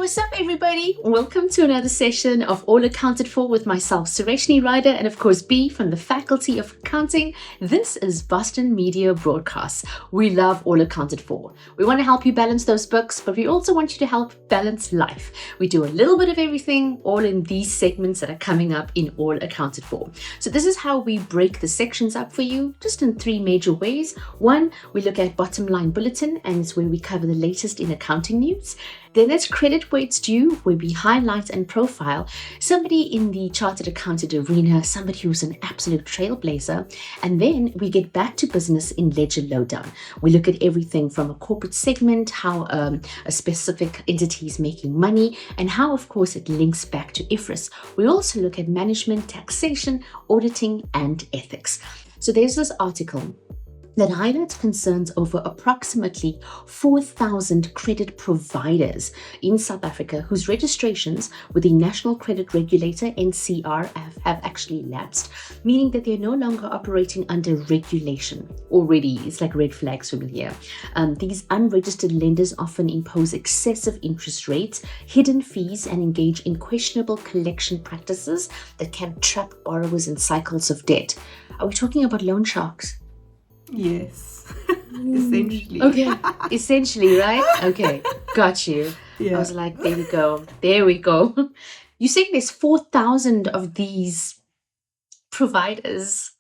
what's up, everybody? Welcome to another session of All Accounted For with myself, Sureshni Ryder, and of course, B from the Faculty of Accounting. This is Boston Media Broadcasts. We love All Accounted For. We want to help you balance those books, but we also want you to help balance life. We do a little bit of everything, all in these segments that are coming up in All Accounted For. So this is how we break the sections up for you, just in three major ways. One, we look at Bottom Line Bulletin, and it's where we cover the latest in accounting news. Then there's Credit Where It's Due, where we highlight and profile somebody in the chartered accountant arena, somebody who's an absolute trailblazer. And then we get back to business in Ledger Lowdown. We look at everything from a corporate segment, how a specific entity is making money, and how, of course, it links back to IFRS. We also look at management, taxation, auditing, and ethics. So there's this article that highlights concerns over approximately 4,000 credit providers in South Africa whose registrations with the National Credit Regulator, NCR, have actually lapsed, meaning that they're no longer operating under regulation. Already, it's like red flags from here. These unregistered lenders often impose excessive interest rates, hidden fees, and engage in questionable collection practices that can trap borrowers in cycles of debt. Are we talking about loan sharks? Yes, essentially. Okay, essentially, right? Okay, got you. Yeah. I was like, there we go. There we go. You're saying there's 4,000 of these providers.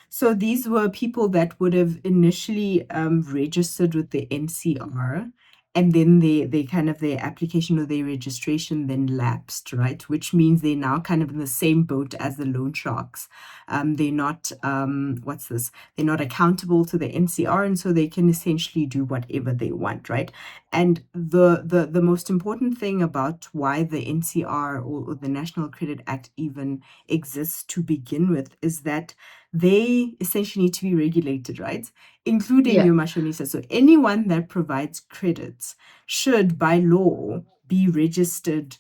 So these were people that would have initially registered with the NCR, and then they kind of their application or their registration then lapsed, right? Which means they're now kind of in the same boat as the loan sharks. They're not They're not accountable to the NCR, and so they can essentially do whatever they want, right? And the most important thing about why the NCR or the National Credit Act even exists to begin with is that they essentially need to be regulated, right? Including Yeah. your mashonisa. So anyone that provides credits should, by law, be registered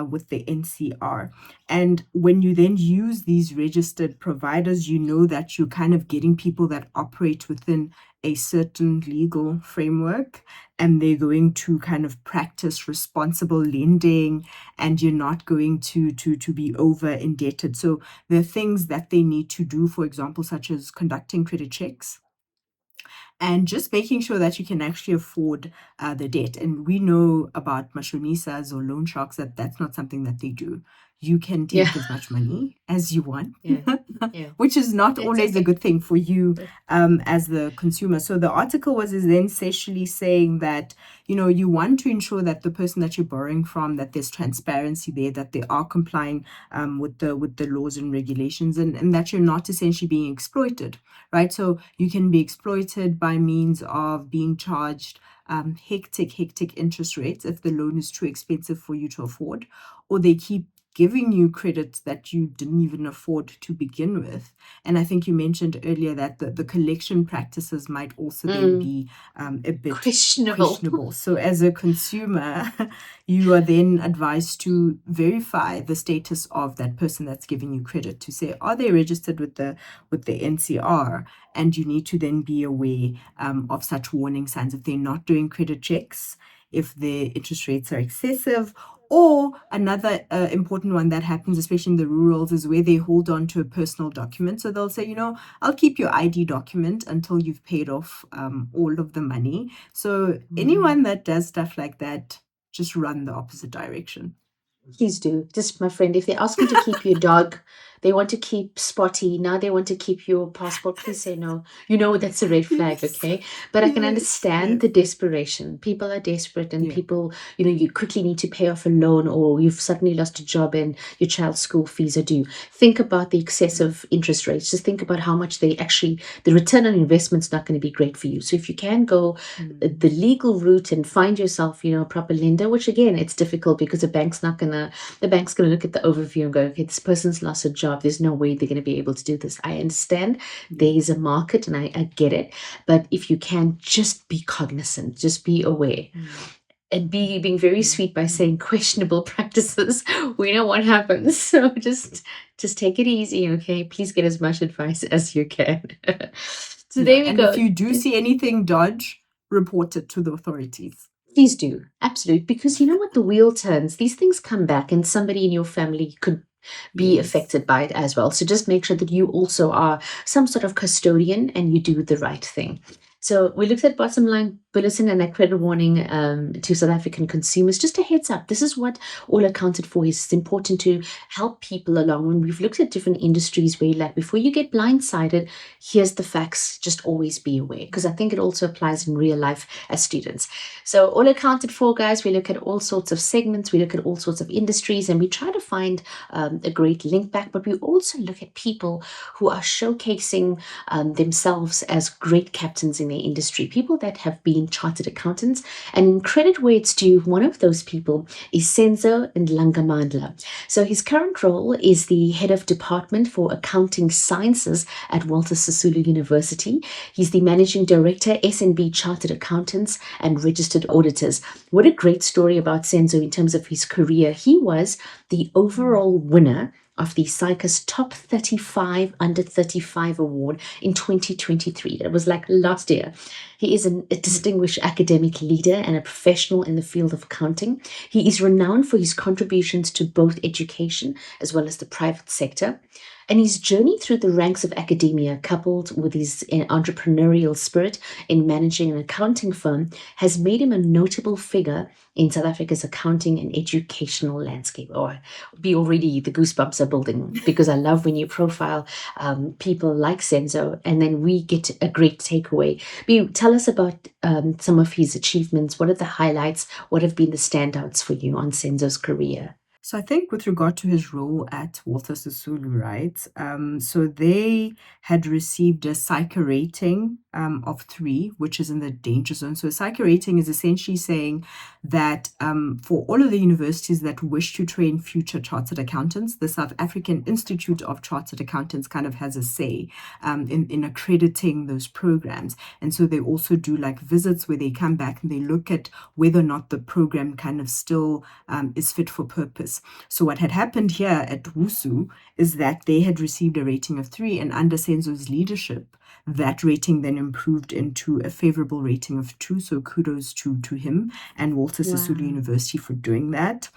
with the NCR. And when you then use these registered providers, you know that you're kind of getting people that operate within a certain legal framework, and they're going to kind of practice responsible lending, and you're not going to be over indebted. So there are things that they need to do, for example, such as conducting credit checks and just making sure that you can actually afford the debt. And we know about mashonisas or loan sharks that that's not something that they do. You can take as much money as you want, which is not always a good thing for you as the consumer. So the article is then essentially saying that, you want to ensure that the person that you're borrowing from, that there's transparency there, that they are complying with the laws and regulations, and that you're not essentially being exploited, right? So you can be exploited by means of being charged hectic interest rates if the loan is too expensive for you to afford, or they keep giving you credit that you didn't even afford to begin with. And I think you mentioned earlier that the collection practices might also then be a bit questionable. So as a consumer, you are then advised to verify the status of that person that's giving you credit, to say, are they registered with the NCR? And you need to then be aware of such warning signs if they're not doing credit checks, if their interest rates are excessive. Or another important one that happens, especially in the rurals, is where they hold on to a personal document. So they'll say, I'll keep your ID document until you've paid off all of the money. So anyone that does stuff like that, just run the opposite direction. Please do. Just, my friend, if they ask you to keep your dog, they want to keep Spotty, now they want to keep your passport, please say no. That's a red flag, okay? But I can understand the desperation. People are desperate, and people, you quickly need to pay off a loan, or you've suddenly lost a job and your child's school fees are due. Think about the excessive interest rates. Just think about how much the return on investment's not going to be great for you. So if you can go the legal route and find yourself, a proper lender, which again, it's difficult because the bank's going to look at the overview and go, okay, this person's lost a job. There's no way they're going to be able to do this. I understand there is a market, and I get it. But if you can, just be cognizant, just be aware. And being very sweet by saying questionable practices, we know what happens. So just take it easy, okay? Please get as much advice as you can. So there we go. And if you do see anything dodge, report it to the authorities. Please do. Absolutely. Because you know what? The wheel turns. These things come back, and somebody in your family could be Yes. affected by it as well. So just make sure that you also are some sort of custodian and you do the right thing. So we looked at bottom line bulletin and that credit warning to South African consumers. Just a heads up, this is what all accounted for is. It's important to help people along. When we've looked at different industries where, like, before you get blindsided, here's the facts. Just always be aware, because I think it also applies in real life as students. So all accounted for, guys. We look at all sorts of segments. We look at all sorts of industries, and we try to find a great link back, but we also look at people who are showcasing themselves as great captains in their industry, people that have been chartered accountants. And in credit where it's due, one of those people is Senzo Ndlangamandla. So his current role is the head of department for accounting sciences at Walter Sisulu University. He's the managing director, S&B Chartered Accountants and Registered Auditors. What a great story about Senzo in terms of his career. He was the overall winner of the SAICA's Top 35 Under 35 Award in 2023. That was like last year. He is a distinguished academic leader and a professional in the field of accounting. He is renowned for his contributions to both education as well as the private sector. And his journey through the ranks of academia, coupled with his entrepreneurial spirit in managing an accounting firm, has made him a notable figure in South Africa's accounting and educational landscape. Or be already the goosebumps are building, because I love when you profile people like Senzo, and then we get a great takeaway. Tell us about some of his achievements. What are the highlights? What have been the standouts for you on Senzo's career? So I think with regard to his role at Walter Sisulu, right? So they had received a SAICA rating of 3, which is in the danger zone. So a SAICA rating is essentially saying that for all of the universities that wish to train future chartered accountants, the South African Institute of Chartered Accountants kind of has a say in accrediting those programs. And so they also do like visits where they come back and they look at whether or not the program kind of still is fit for purpose. So what had happened here at WUSU is that they had received a rating of 3, and under Senzo's leadership, that rating then improved into a favorable rating of 2. So kudos to him and Walter Sisulu University for doing that.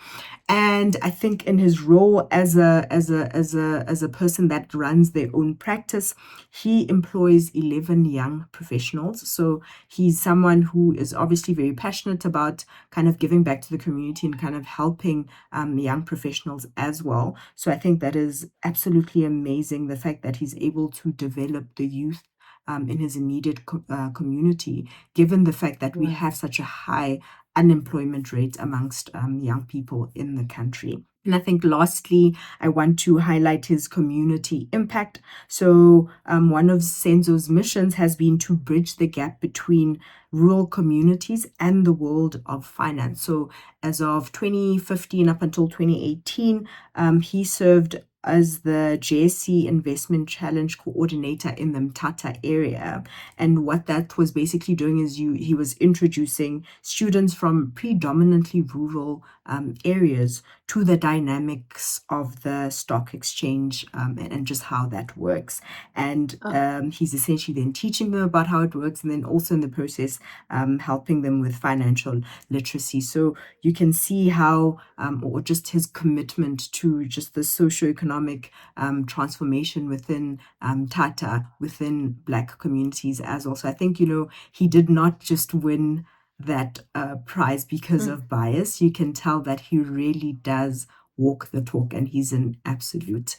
And I think in his role as a person that runs their own practice, he employs 11 young professionals. So he's someone who is obviously very passionate about kind of giving back to the community and kind of helping young professionals as well. So I think that is absolutely amazing, the fact that he's able to develop the youth in his immediate community, given the fact that we have such a high unemployment rate amongst young people in the country. And I think lastly, I want to highlight his community impact. So one of Senzo's missions has been to bridge the gap between rural communities and the world of finance. So as of 2015 up until 2018, he served as the JSC Investment Challenge Coordinator in the Mthatha area. And what that was basically doing is he was introducing students from predominantly rural areas to the dynamics of the stock exchange and just how that works. And he's essentially then teaching them about how it works, and then also in the process helping them with financial literacy. So you can see how, or just his commitment to just the socioeconomic transformation within Tata, within Black communities as well. So I think, he did not just win that prize because of bias. You can tell that he really does walk the talk, and he's an absolute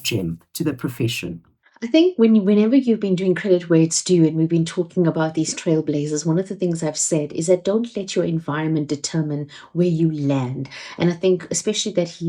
gem to the profession. I think whenever you've been doing credit where it's due, and we've been talking about these trailblazers, one of the things I've said is that don't let your environment determine where you land. And I think especially that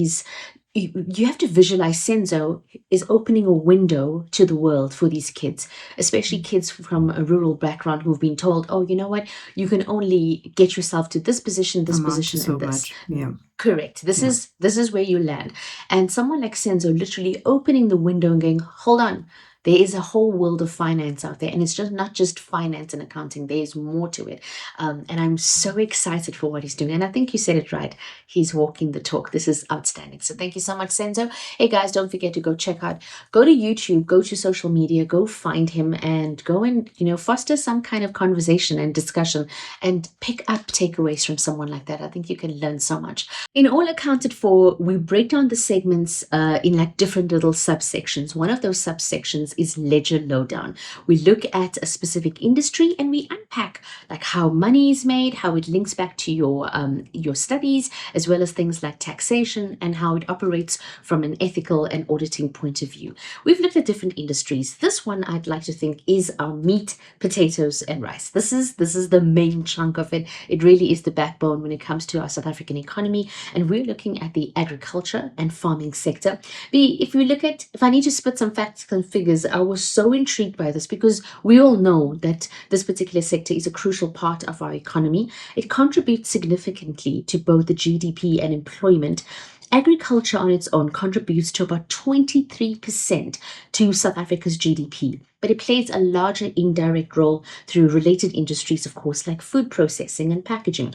you have to visualize Senzo is opening a window to the world for these kids, especially kids from a rural background who've been told, oh, you know what, you can only get yourself to this position, this position, so and this. much. Yeah. Correct. This is where you land. And someone like Senzo literally opening the window and going, hold on, There is a whole world of finance out there, and it's just not just finance and accounting. There's more to it, and I'm so excited for what he's doing. And I think you said it right. He's walking the talk. This is outstanding. So thank you so much, Senzo. Hey guys, don't forget to go check out. Go to YouTube. Go to social media. Go find him and go and foster some kind of conversation and discussion and pick up takeaways from someone like that. I think you can learn so much. In All Accounted For, we break down the segments in like different little subsections. One of those subsections is ledger lowdown. We look at a specific industry and we unpack like how money is made, how it links back to your studies, as well as things like taxation and how it operates from an ethical and auditing point of view. We've looked at different industries. This one I'd like to think is our meat, potatoes, and rice. This is the main chunk of it. It really is the backbone when it comes to our South African economy, and we're looking at the agriculture and farming sector. If I need to spit some facts and figures, I was so intrigued by this because we all know that this particular sector is a crucial part of our economy. It contributes significantly to both the GDP and employment. Agriculture on its own contributes to about 23% to South Africa's GDP, but it plays a larger indirect role through related industries, of course, like food processing and packaging.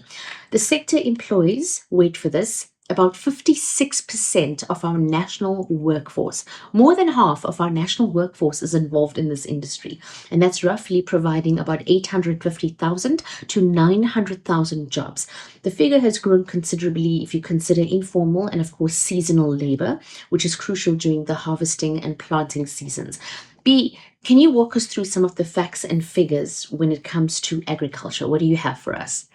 The sector employs, wait for this, about 56% of our national workforce. More than half of our national workforce is involved in this industry, and that's roughly providing about 850,000 to 900,000 jobs. The figure has grown considerably if you consider informal and, of course, seasonal labor, which is crucial during the harvesting and planting seasons. B, can you walk us through some of the facts and figures when it comes to agriculture? What do you have for us?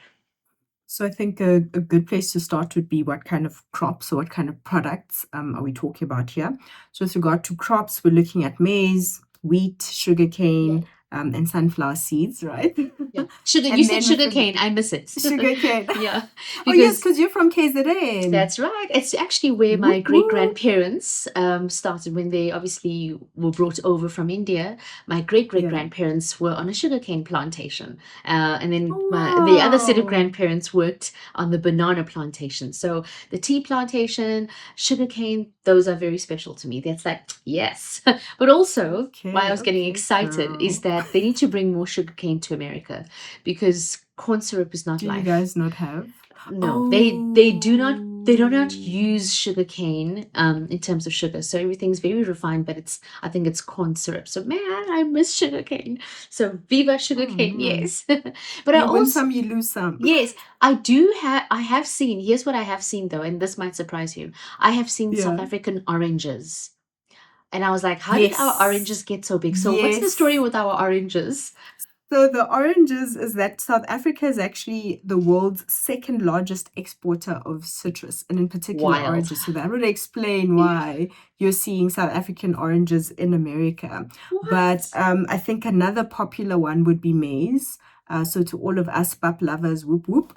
So I think a good place to start would be what kind of crops or what kind of products are we talking about here? So with regard to crops, we're looking at maize, wheat, sugarcane, and sunflower seeds, right? Yeah. Sugar. And You said then sugar cane. I miss it. Sugarcane. Yeah. Oh yes, Because because you're from KZN. that's right. It's actually where my Whoop, great whoop. grandparents started when they obviously were brought over from India. My great grandparents were on a sugarcane plantation, and then the other set of Wow. grandparents worked on the banana plantation. So the tea plantation, sugarcane, those are very special to me. That's like yes, but also why I was getting excited is girl. that they need to bring more sugarcane to America because corn syrup is not Do you life. guys not have? No, they do not use sugar cane in terms of sugar. So everything's very refined, but I think it's corn syrup. So man, I miss sugar cane. So viva sugar cane, man. yes. But I You win also some, you lose some. yes, I have seen, here's what I have seen though, and this might surprise you. I have seen South Yeah. African oranges. And I was like, how did our oranges Yes. get so big? So what's the story Yes. with our oranges? So the oranges is that South Africa is actually the world's second largest exporter of citrus, and in particular Wild. oranges. So that would explain Yeah. why you're seeing South African oranges in America. But I think another popular one would be maize. So to all of us pap lovers, whoop whoop.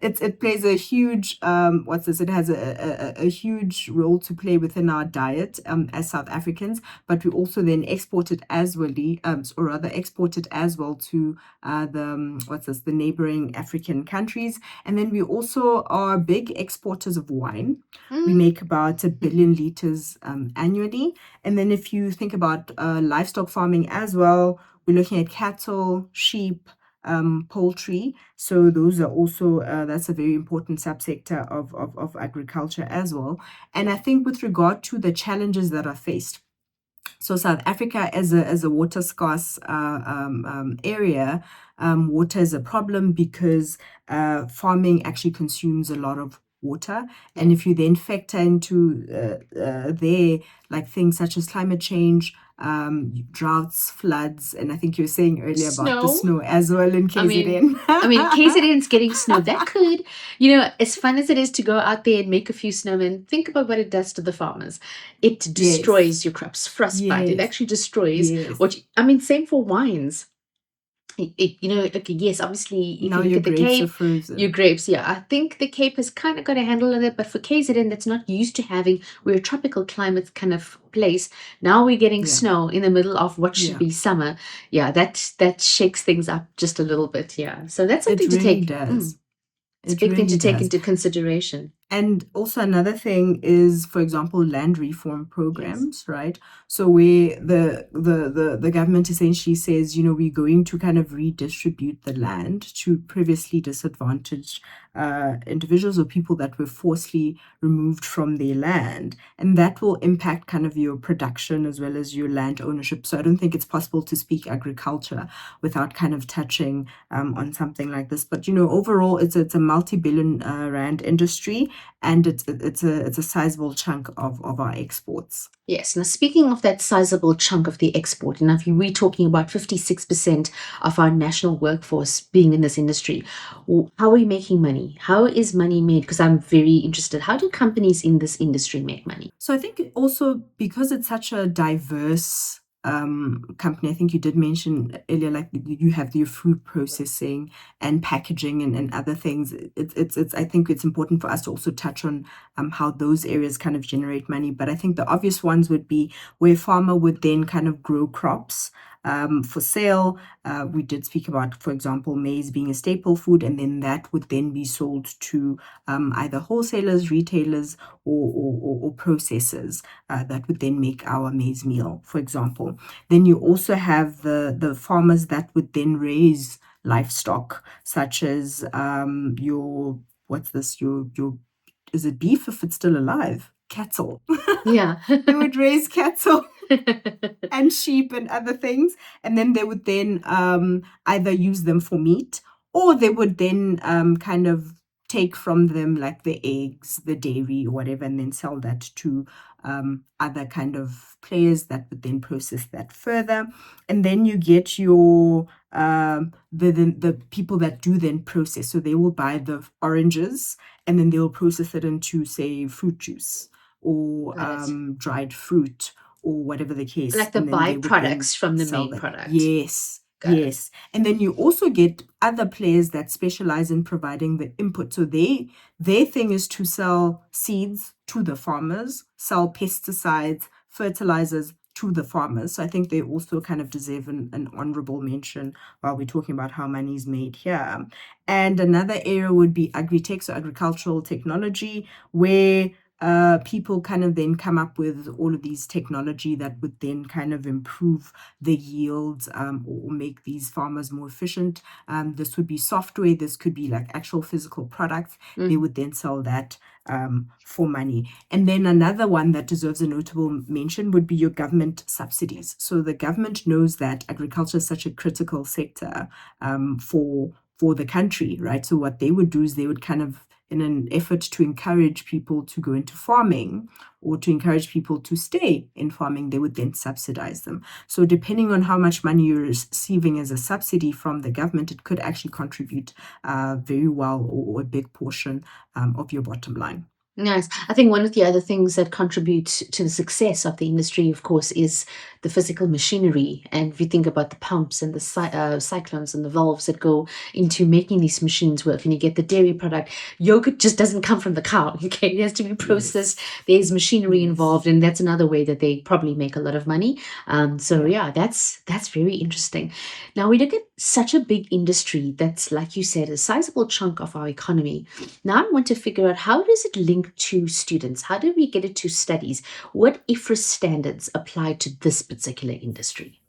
It plays a huge it has a huge role to play within our diet as South Africans, but we also then export it as well, or rather export it as well to the neighboring African countries. And then we also are big exporters of wine. We make about 1 billion liters annually. And then if you think about livestock farming as well, we're looking at cattle, sheep, poultry. So those are also that's a very important subsector of agriculture as well. And I think with regard to the challenges that are faced, so South Africa as a water scarce area, water is a problem because farming actually consumes a lot of water. And if you then factor into there like things such as climate change, droughts, floods, and I think you were saying earlier about the snow as well in KZN. I mean, KZN's getting snow. That could, as fun as it is to go out there and make a few snowmen, think about what it does to the farmers. It destroys your crops. Frostbite. It actually destroys same for wines. Yes, obviously, if now you look your at the grapes Cape, are frozen. your grapes, yeah. I think the Cape has kind of got a handle on it, but for KZN, that's not used to having, we're a tropical climate kind of place. Now we're getting snow in the middle of what should be summer. Yeah, that shakes things up just a little bit, yeah. So that's something It really to take. does. It's a It big thing really to take does. into consideration. And also another thing is, for example, land reform Yes. programs, right? So where the government essentially says, we're going to kind of redistribute the land to previously disadvantaged individuals or people that were forcibly removed from their land. And that will impact kind of your production as well as your land ownership. So I don't think it's possible to speak agriculture without kind of touching on something like this. But overall, it's a multi-billion rand industry, and it's a sizable chunk of our exports. Yes. Now, speaking of that sizable chunk of the export, and if we're talking about 56% of our national workforce being in this industry, how are we making money? How is money made? Because I'm very interested. How do companies in this industry make money? So I think also because it's such a diverse company, I think you did mention earlier, like you have your food processing and packaging and other things. It's I think it's important for us to also touch on how those areas kind of generate money. But I think the obvious ones would be where farmer would then kind of grow crops for sale. We did speak about, for example, maize being a staple food, and then that would then be sold to either wholesalers, retailers, or processors that would then make our maize meal, for example. Then you also have the farmers that would then raise livestock, such as your what's this your is it beef if it's still alive? Cattle. Yeah. They would raise cattle and sheep and other things, and then they would then either use them for meat, or they would then kind of take from them like the eggs, the dairy, or whatever, and then sell that to other kind of players that would then process that further. And then you get your the people that do then process. So they will buy the oranges and then they'll process it into, say, fruit juice or dried fruit or whatever the case. Like the and then they would then byproducts from the sell main that. product. Yes. Got it. Yes. And then you also get other players that specialize in providing the input. So their thing is to sell seeds to the farmers, sell pesticides, fertilizers to the farmers. So I think they also kind of deserve an honorable mention while we're talking about how money is made here. And another area would be agri-tech, so agricultural technology, where people kind of then come up with all of these technology that would then kind of improve the yields or make these farmers more efficient. This would be software, this could be like actual physical products. They would then sell that for money. And then another one that deserves a notable mention would be your government subsidies. So the government knows that agriculture is such a critical sector for the country, right? So what they would do is they would kind of, in an effort to encourage people to go into farming or to encourage people to stay in farming, they would then subsidize them. So depending on how much money you're receiving as a subsidy from the government, it could actually contribute very well or a big portion of your bottom line. Nice. I think one of the other things that contribute to the success of the industry, of course, is the physical machinery. And if you think about the pumps and the cyclones and the valves that go into making these machines work, and you get the dairy product, yogurt just doesn't come from the cow. Okay, it has to be processed. There's machinery involved, and that's another way that they probably make a lot of money. So yeah, that's very interesting. Now we look at such a big industry that's, like you said, a sizable chunk of our economy. Now I want to figure out, how does it link to students? How do we get it to studies? What IFRS standards apply to this particular industry?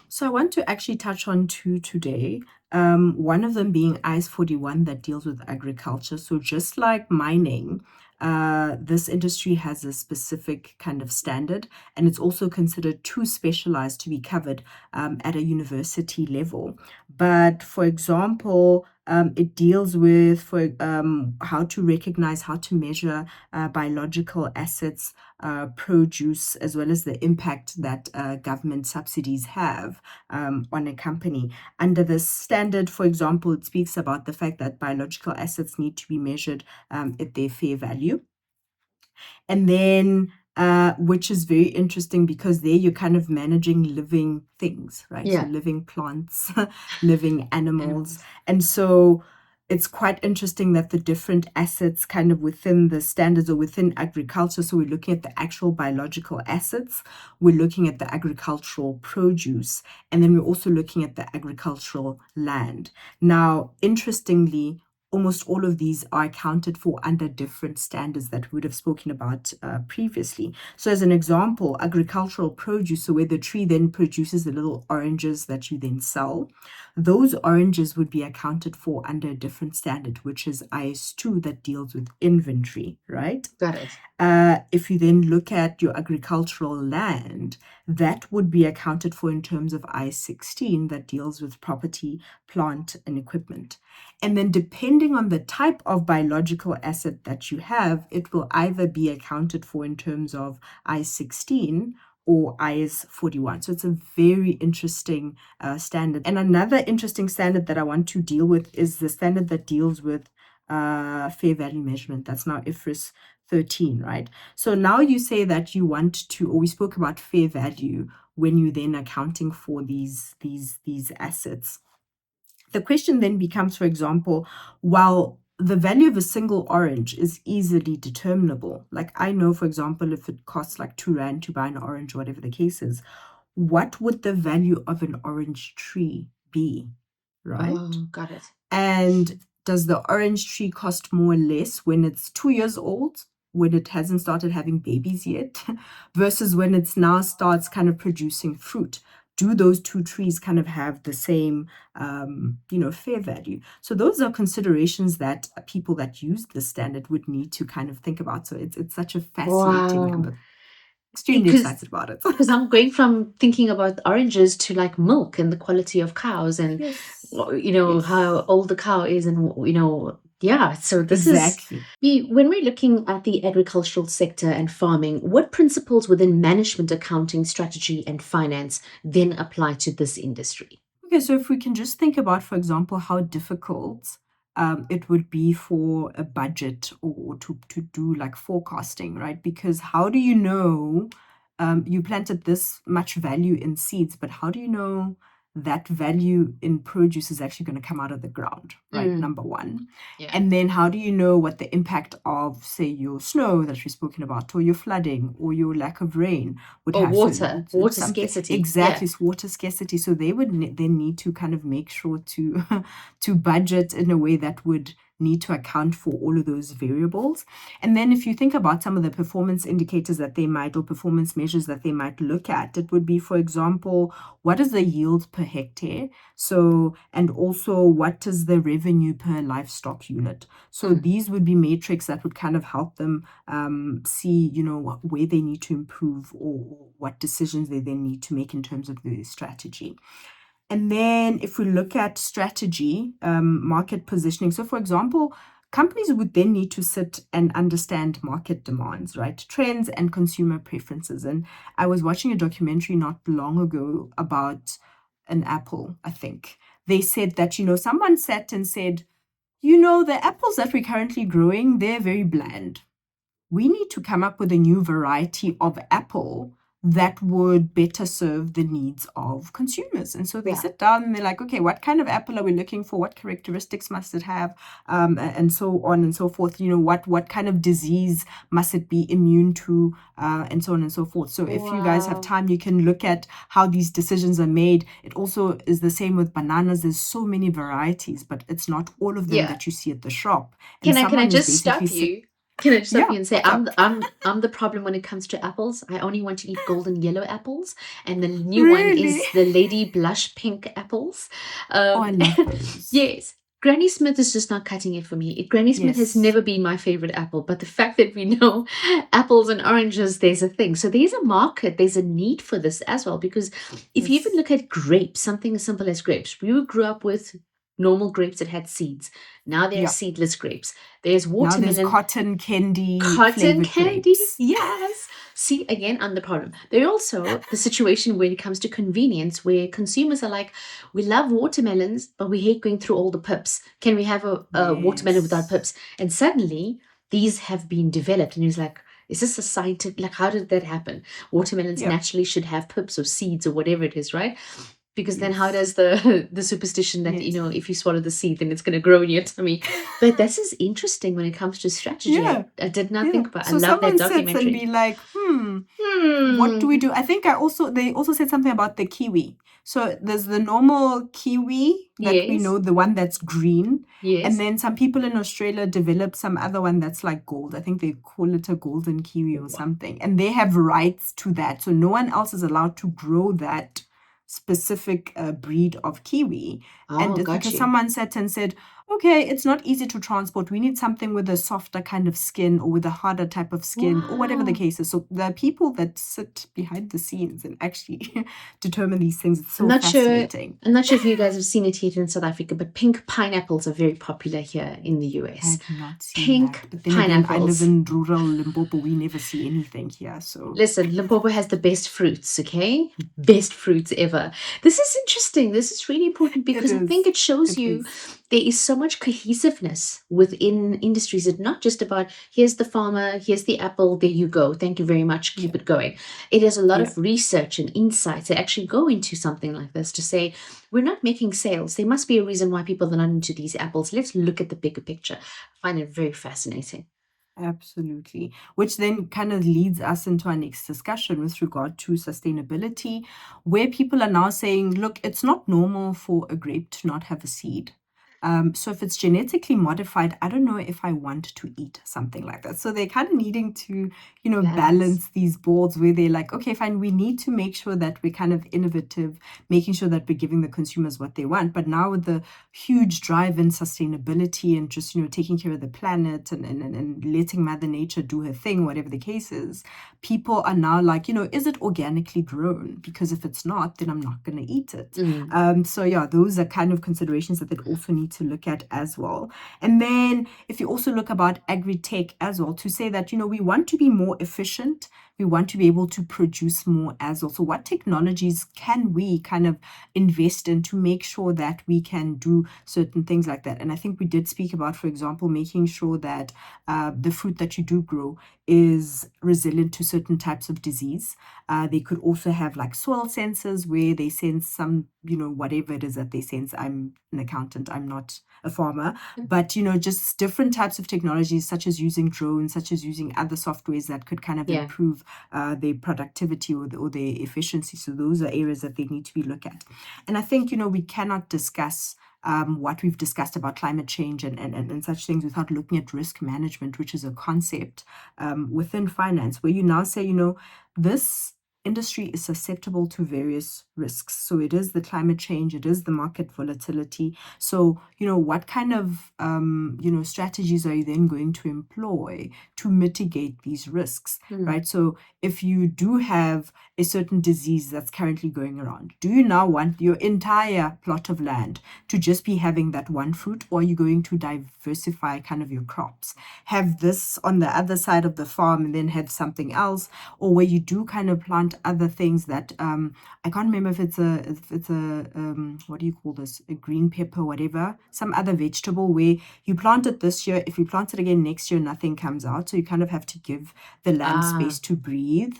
So I want to actually touch on two today. One of them being IS 41 that deals with agriculture. So just like mining, this industry has a specific kind of standard, and it's also considered too specialized to be covered at a university level. But for example, it deals with how to recognize, how to measure biological assets, produce, as well as the impact that government subsidies have on a company. Under this standard, for example, it speaks about the fact that biological assets need to be measured at their fair value. And then, which is very interesting because there you're kind of managing living things, right? So Yeah. living plants, living animals. And so it's quite interesting that the different assets kind of within the standards or within agriculture. So we're looking at the actual biological assets, we're looking at the agricultural produce, and then we're also looking at the agricultural land. Now, interestingly, almost all of these are accounted for under different standards that we would have spoken about previously. So as an example, agricultural produce, so where the tree then produces the little oranges that you then sell, those oranges would be accounted for under a different standard, which is IS2, that deals with inventory, right? Got it. If you then look at your agricultural land, that would be accounted for in terms of I-16, that deals with property, plant, and equipment. And then depending on the type of biological asset that you have, it will either be accounted for in terms of I-16 or IS41. So it's a very interesting standard. And another interesting standard that I want to deal with is the standard that deals with fair value measurement. That's now IFRS 13, right? So now you say that you want to, or we spoke about fair value when you then accounting for these assets. The question then becomes, for example, while the value of a single orange is easily determinable, like I know, for example, if it costs like R2 to buy an orange, whatever the case is, what would the value of an orange tree be, right? Oh, got it. And does the orange tree cost more or less when it's 2 years old, when it hasn't started having babies yet, versus when it's now starts kind of producing fruit? Do those two trees kind of have the same, fair value? So those are considerations that people that use the standard would need to kind of think about. So it's such a fascinating Wow. number. Extremely excited about it. Because I'm going from thinking about oranges to like milk and the quality of cows and Yes. how old the cow is and so this Exactly. is when we're looking at the agricultural sector and farming, what principles within management, accounting, strategy and finance then apply to this industry? Okay, so if we can just think about, for example, how difficult it would be for a budget or to do like forecasting, right? Because how do you know you planted this much value in seeds, but how do you know that value in produce is actually going to come out of the ground, right? Number one. Yeah. And then how do you know what the impact of, say, your snow that we've spoken about, or your flooding, or your lack of rain would Or have? water scarcity. Exactly, it's water scarcity. So they would then need to kind of make sure to to budget in a way that would need to account for all of those variables. And then if you think about some of the performance indicators that they might, or performance measures that they might look at, it would be, for example, what is the yield per hectare? So, and also what is the revenue per livestock unit? So these would be metrics that would kind of help them see, where they need to improve or what decisions they then need to make in terms of their strategy. And then if we look at strategy, market positioning. So for example, companies would then need to sit and understand market demands, right? Trends and consumer preferences. And I was watching a documentary not long ago about an apple, I think. They said that, someone sat and said, the apples that we're currently growing, they're very bland. We need to come up with a new variety of apple that would better serve the needs of consumers. And so they sit down and they're like, okay, what kind of apple are we looking for? What characteristics must it have? And so on and so forth. What kind of disease must it be immune to? And so on and so forth. So if you guys have time, you can look at how these decisions are made. It also is the same with bananas. There's so many varieties, but it's not all of them that you see at the shop. And can I just stop you? Can I just stop you and say I'm the problem when it comes to apples? I only want to eat golden yellow apples, and the new one is the lady blush pink apples. I love those. Yes. Granny Smith is just not cutting it for me. Granny Smith has never been my favorite apple, but the fact that we know apples and oranges, there's a thing. So there's a market, there's a need for this as well, because if you even look at grapes, something as simple as grapes, we grew up with normal grapes that had seeds. Now there are seedless grapes. There's watermelon. Now there's cotton candy. Cotton candy. Grapes. Yes. See, again, I'm the problem. There's also the situation when it comes to convenience, where consumers are like, we love watermelons, but we hate going through all the pips. Can we have a watermelon without pips? And suddenly these have been developed. And it's like, is this a scientific, like, how did that happen? Watermelons naturally should have pips or seeds or whatever it is, right? Because then how does the superstition that, if you swallow the seed, then it's going to grow in your tummy. But this is interesting when it comes to strategy. I did not think about it. I love that documentary. So someone sits and be like, what do we Hmm. do? I think they also said something about the kiwi. So there's the normal kiwi that we Yes. know, the one that's green. And Yes. then some people in Australia developed some other one that's like gold. I think they call it a golden kiwi or Wow. something. And they have rights to that. So no one else is allowed to grow that specific breed of kiwi. And Oh, it's got because you. someone sat and said, okay, it's not easy to transport. We need something with a softer kind of skin or with a harder type of skin or whatever the Wow. case is. So the people that sit behind the scenes and actually determine these things, it's I'm so not sure. fascinating. I'm not sure if you guys have seen it here in South Africa, but pink pineapples are very popular here in the I US. have not seen that. Pink But then again, I live pineapples. in rural Limpopo. We never see anything here. So Listen, Limpopo has the best fruits, okay? Best fruits ever. This is interesting. This is really important it because I think is. it shows It you is. there is so much cohesiveness within industries. It's not just about here's the farmer, here's the apple, there you go. Thank you very much. Keep Yeah. it going. It has a lot Yeah. of research and insights that actually go into something like this to say, we're not making sales. There must be a reason why people are not into these apples. Let's look at the bigger picture. I find it very fascinating. Absolutely. Which then kind of leads us into our next discussion with regard to sustainability, where people are now saying, look, it's not normal for a grape to not have a seed. So if it's genetically modified, I don't know if I want to eat something like that. So they're kind of needing to, Balance. balance these boards where they're like, okay, fine, we need to make sure that we're kind of innovative, making sure that we're giving the consumers what they want. But now with the huge drive in sustainability and just, taking care of the planet and letting Mother Nature do her thing, whatever the case is, people are now like, is it organically grown? Because if it's not, then I'm not going to eat it. So yeah, those are kind of considerations that they also need to look at as well. And then if you also look about agri-tech as well, to say that, we want to be more efficient, we want to be able to produce more as well. So what technologies can we kind of invest in to make sure that we can do certain things like that? And I think we did speak about, for example, making sure that the fruit that you do grow is resilient to certain types of disease. They could also have like soil sensors where they sense some, whatever it is that they sense. I'm an accountant, I'm not a farmer, but just different types of technologies, such as using drones, such as using other softwares that could kind of Yeah. improve their productivity or their efficiency. So those are areas that they need to be looked at. And I think, we cannot discuss what we've discussed about climate change and such things without looking at risk management, which is a concept within finance, where you now say, this industry is susceptible to various risks. So it is the climate change, it is the market volatility. So, what kind of, strategies are you then going to employ to mitigate these risks, right? So if you do have a certain disease that's currently going around, do you now want your entire plot of land to just be having that one fruit, or are you going to diversify kind of your crops? Have this on the other side of the farm and then have something else, or where you do kind of plant other things that I can't remember if it's a what do you call this, a green pepper, whatever, some other vegetable where you plant it this year, if you plant it again next year, nothing comes out. So you kind of have to give the land space to breathe.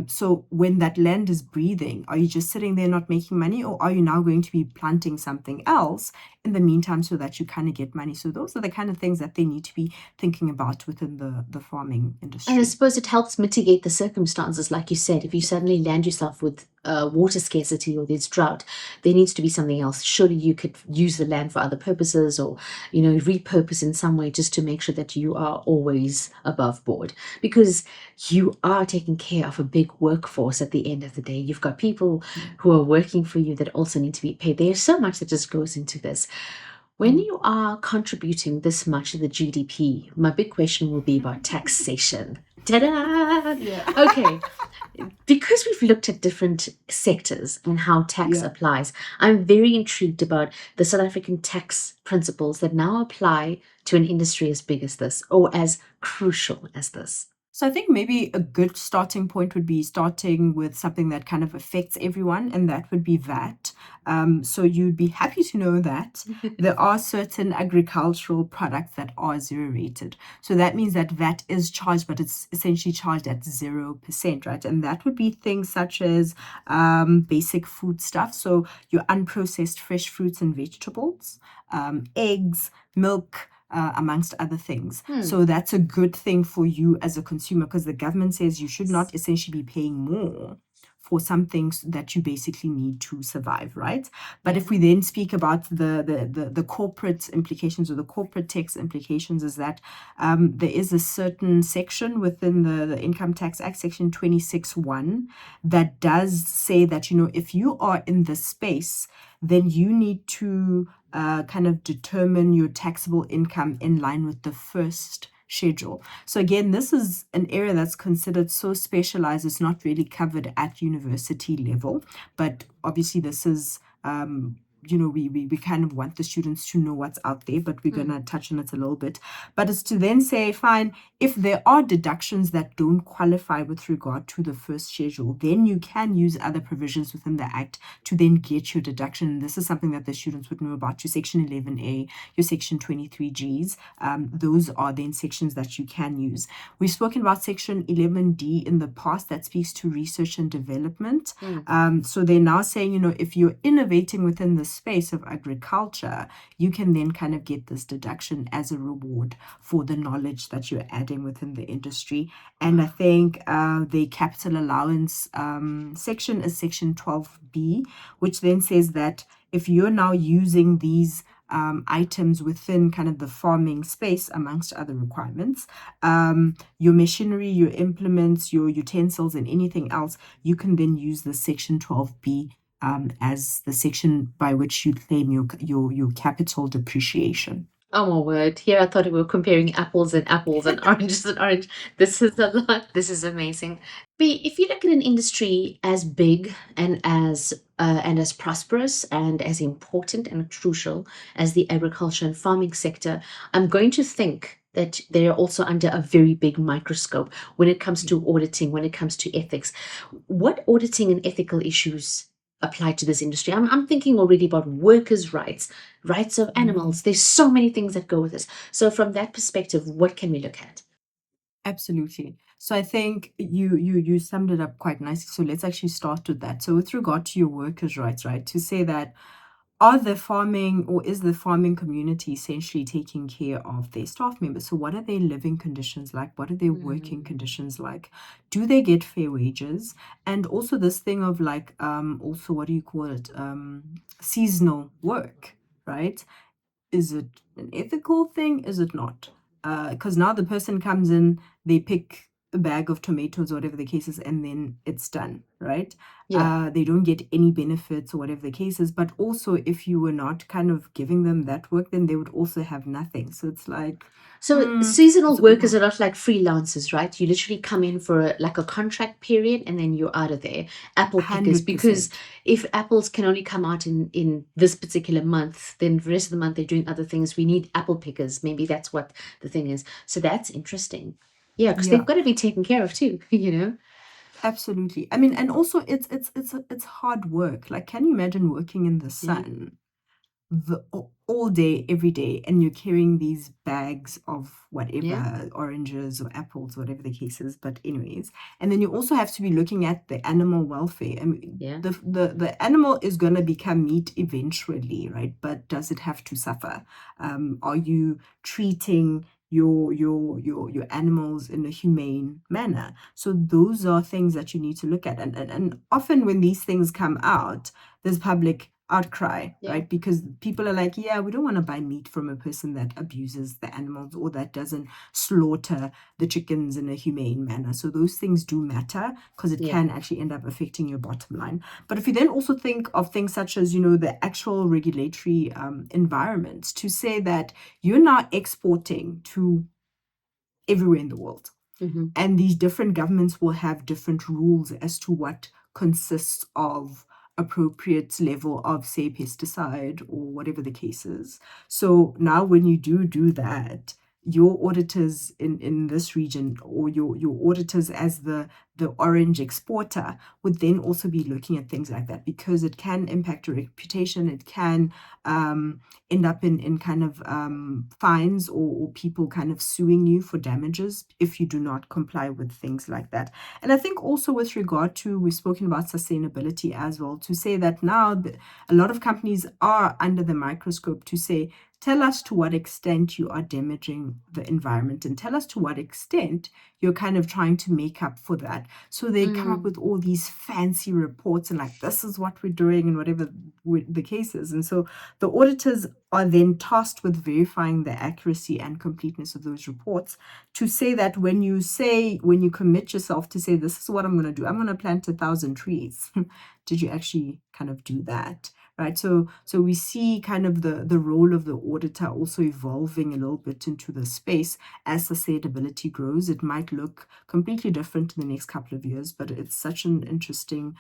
So when that land is breathing, are you just sitting there not making money, or are you now going to be planting something else in the meantime so that you kind of get money? So those are the kind of things that they need to be thinking about within the farming And I industry. suppose it helps mitigate the circumstances, like you said. If you suddenly land yourself with water scarcity or there's drought, there needs to be something else. Surely you could use the land for other purposes, or repurpose in some way, just to make sure that you are always above board, because you are taking care of a big workforce. At the end of the day, you've got people who are working for you that also need to be paid. There's so much that just goes into this. When you are contributing this much to the GDP, my big question will be about taxation. Ta-da! Yeah. Okay, because we've looked at different sectors and how tax Yeah. applies, I'm very intrigued about the South African tax principles that now apply to an industry as big as this, or as crucial as this. So I think maybe a good starting point would be starting with something that kind of affects everyone, and that would be VAT. So you'd be happy to know that there are certain agricultural products that are zero rated. So that means that VAT is charged, but it's essentially charged at 0%, right? And that would be things such as basic food stuff. So your unprocessed fresh fruits and vegetables, eggs, milk, amongst other things. Hmm. So that's a good thing for you as a consumer, because the government says you should not essentially be paying more for some things that you basically need to survive, right? But if we then speak about the corporate implications or the corporate tax implications, is that there is a certain section within the Income Tax Act, Section 26(1), that does say that, if you are in this space, then you need to kind of determine your taxable income in line with the first schedule. So again, this is an area that's considered so specialized, it's not really covered at university level, but obviously this is we kind of want the students to know what's out there, but we're going to touch on it a little bit. But it's to then say, fine, if there are deductions that don't qualify with regard to the first schedule, then you can use other provisions within the Act to then get your deduction. And this is something that the students would know about. Your Section 11A, your Section 23Gs, those are then sections that you can use. We've spoken about Section 11D in the past that speaks to research and development. So they're now saying, if you're innovating within the space of agriculture, you can then kind of get this deduction as a reward for the knowledge that you're adding within the industry. And I think the capital allowance section is Section 12B, which then says that if you're now using these items within kind of the farming space, amongst other requirements, your machinery, your implements, your utensils, and anything else, you can then use the Section 12B as the section by which you claim your capital depreciation. Oh my word. Here I thought we were comparing apples and oranges and orange. This is a lot. This is amazing. B, if you look at an industry as big and as prosperous and as important and crucial as the agriculture and farming sector, I'm going to think that they are also under a very big microscope when it comes to auditing, when it comes to ethics. What auditing and ethical issues apply to this industry? I'm thinking already about workers' rights of animals. There's so many things that go with this. So from that perspective, what can we look at? Absolutely. So I think you summed it up quite nicely. So let's actually start with that. So with regard to your workers' rights, right, to say that is the farming community essentially taking care of their staff members? So what are their living conditions like? What are their working conditions like? Do they get fair wages? And also this thing of like, also, what do you call it? Seasonal work, right? Is it an ethical thing? Is it not? Because now the person comes in, they pick a bag of tomatoes or whatever the case is, and then it's done, right? They don't get any benefits or whatever the case is. But also, if you were not kind of giving them that work, then they would also have nothing. So it's like, So seasonal workers are not like freelancers, right? You literally come in for like a contract period and then you're out of there. Apple pickers, 100%. because if apples can only come out in this particular month, then the rest of the month they're doing other things. We need apple pickers. Maybe that's what the thing is. So that's interesting. Yeah, because they've got to be taken care of too, Absolutely. I mean, and also it's hard work. Like, can you imagine working in the sun all day, every day, and you're carrying these bags of whatever, oranges or apples, whatever the case is. But anyways, and then you also have to be looking at the animal welfare. I mean, the animal is gonna become meat eventually, right? But does it have to suffer? Are you treating your animals in a humane manner? So those are things that you need to look at. And often when these things come out, there's public outcry, right? Because people are like, yeah, we don't want to buy meat from a person that abuses the animals or that doesn't slaughter the chickens in a humane manner. So those things do matter because it can actually end up affecting your bottom line. But if you then also think of things such as, the actual regulatory environment, to say that you're now exporting to everywhere in the world. And these different governments will have different rules as to what consists of appropriate level of, say, pesticide or whatever the case is. So now when you do that, your auditors in this region, or your auditors as the the orange exporter would then also be looking at things like that, because it can impact your reputation. It can end up in kind of fines, or people kind of suing you for damages if you do not comply with things like that. And I think also with regard to, we've spoken about sustainability as well, to say that now a lot of companies are under the microscope to say, tell us to what extent you are damaging the environment, and tell us to what extent you're kind of trying to make up for that. So they come up with all these fancy reports and like, this is what we're doing and whatever the case is. And so the auditors are then tasked with verifying the accuracy and completeness of those reports, to say that when you commit yourself to say, this is what I'm going to do, I'm going to plant 1,000 trees. Did you actually kind of do that? Right. So we see kind of the role of the auditor also evolving a little bit into the space as sustainability grows. It might look completely different in the next couple of years, but it's such an interesting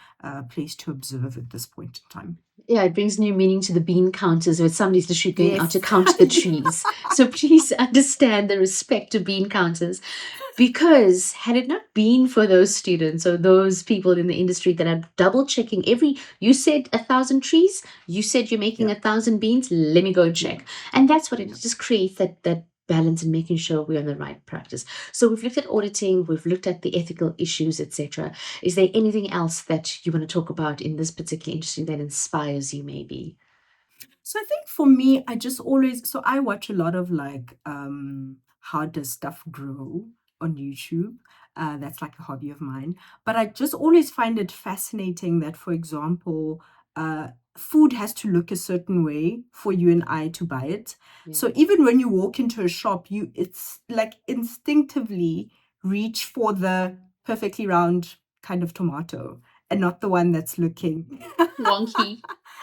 place to observe at this point in time. Yeah, it brings new meaning to the bean counters where somebody's literally going out to count the trees. So please understand the respect to bean counters, because had it not been for those students or those people in the industry that are double checking you said 1,000 trees, you said you're making 1,000 beans, let me go and check. And that's what it just creates, that balance and making sure we're on the right practice. So we've looked at auditing, we've looked at the ethical issues, etc. Is there anything else that you want to talk about in this particular industry that inspires you maybe? So I think for me, I watch a lot of like how does stuff grow on YouTube. That's like a hobby of mine. But I just always find it fascinating that, for example, food has to look a certain way for you and I to buy it. So even when you walk into a shop, it's like instinctively reach for the perfectly round kind of tomato, and not the one that's looking wonky.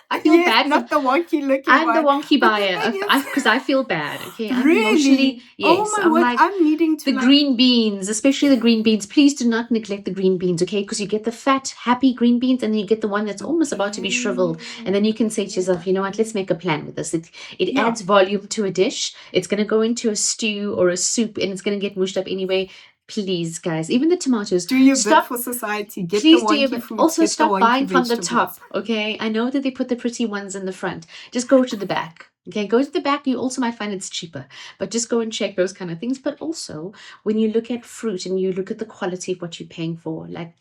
I feel bad not the wonky looking I'm one. the wonky But the buyer thing is- because I feel bad. Okay, I'm Really? emotionally yes. Oh my I'm word, like I'm needing to the green beans, especially the green beans. Please do not neglect the green beans, okay? Because you get the fat, happy green beans, and then you get the one that's almost about to be shriveled, and then you can say to yourself, you know what? Let's make a plan with this. It adds volume to a dish. It's going to go into a stew or a soup, and it's going to get mushed up anyway. Please, guys, even the tomatoes. Do your bit for society. Get the wonky fruits. Also, get stop the wonky buying from the vegetables. top, okay? I know that they put the pretty ones in the front. Just go to the back. Okay, go to the back. You also might find it's cheaper, but just go and check those kind of things. But also, when you look at fruit and you look at the quality of what you're paying for, like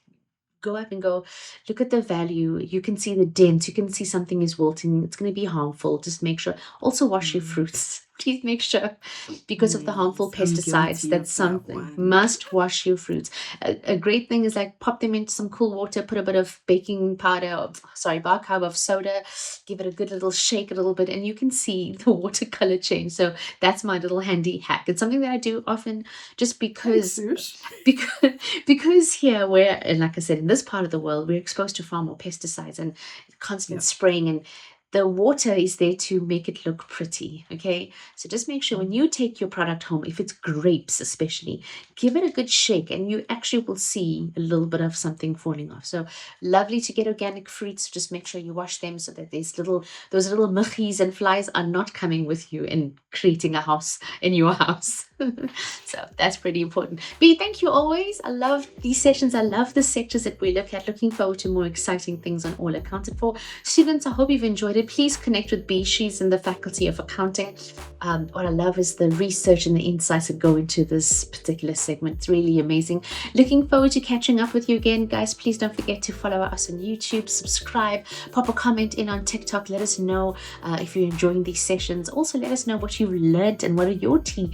go up and go look at the value. You can see the dent. You can see something is wilting. It's going to be harmful. Just make sure. Also, wash your fruits. Please make sure, because of the harmful pesticides, that's something. Must wash your fruits. A great thing is like pop them into some cool water, put a bit of baking powder, bicarb of soda, give it a good little shake a little bit, and you can see the watercolor change. So that's my little handy hack. It's something that I do often just because because here where, and like I said, in this part of the world, we're exposed to far more pesticides and constant spraying, and the water is there to make it look pretty, okay? So just make sure when you take your product home, if it's grapes especially, give it a good shake and you actually will see a little bit of something falling off. So lovely to get organic fruits. Just make sure you wash them so that those little muggies and flies are not coming with you and creating a house in your house. So that's pretty important. Bee, thank you always. I love these sessions. I love the sectors that we look at. Looking forward to more exciting things on All Accounted For. Students, I hope you've enjoyed it. Please connect with Bee. She's in the Faculty of Accounting. What I love is the research and the insights that go into this particular segment. It's really amazing. Looking forward to catching up with you again, guys. Please don't forget to follow us on YouTube, subscribe, pop a comment in on TikTok. Let us know if you're enjoying these sessions. Also, let us know what you've learned and what are your key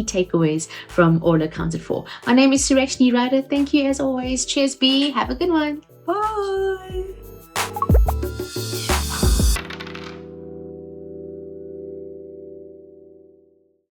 takeaways from All Accounted For. My name is Sureshni Ryder. Thank you as always. Cheers, Bee. Have a good one. Bye.